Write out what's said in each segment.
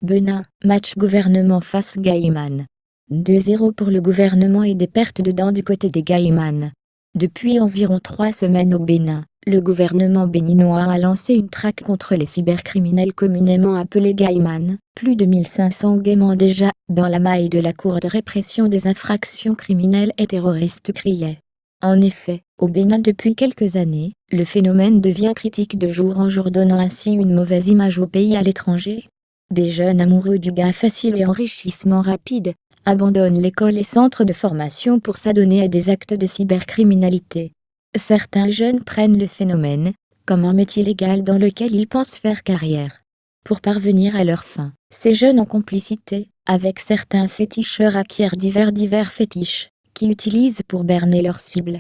Bénin, match gouvernement face Gaïman. 2-0 pour le gouvernement et des pertes de dents du côté des Gaïman. Depuis environ 3 semaines au Bénin, le gouvernement béninois a lancé une traque contre les cybercriminels communément appelés Gaïman. Plus de 1500 gaiements déjà, dans la maille de la Cour de répression des infractions criminelles et terroristes criait. En effet, au Bénin depuis quelques années, le phénomène devient critique de jour en jour, donnant ainsi une mauvaise image au pays à l'étranger. Des jeunes amoureux du gain facile et enrichissement rapide abandonnent l'école et centres de formation pour s'adonner à des actes de cybercriminalité. Certains jeunes prennent le phénomène comme un métier légal dans lequel ils pensent faire carrière. Pour parvenir à leur fin, ces jeunes en complicité avec certains féticheurs acquièrent divers fétiches qui utilisent pour berner leurs cibles.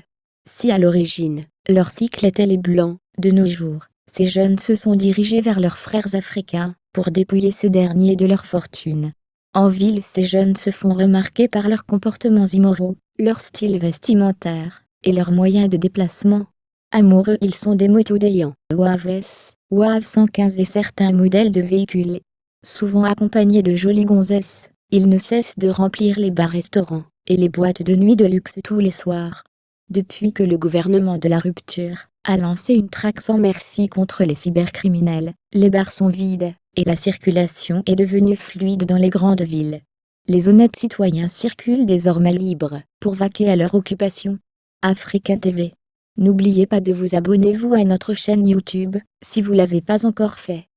Si à l'origine, leur cycle était les blancs, de nos jours, ces jeunes se sont dirigés vers leurs frères africains pour dépouiller ces derniers de leur fortune. En ville, ces jeunes se font remarquer par leurs comportements immoraux, leur style vestimentaire et leurs moyens de déplacement. Amoureux, ils sont des motos d'ayant WAV 115 et certains modèles de véhicules. Souvent accompagnés de jolies gonzesses, ils ne cessent de remplir les bars-restaurants et les boîtes de nuit de luxe tous les soirs. Depuis que le gouvernement de la rupture a lancé une traque sans merci contre les cybercriminels, les bars sont vides et la circulation est devenue fluide dans les grandes villes. Les honnêtes citoyens circulent désormais libres pour vaquer à leur occupation. Africa TV. N'oubliez pas de vous abonner à notre chaîne YouTube si vous l'avez pas encore fait.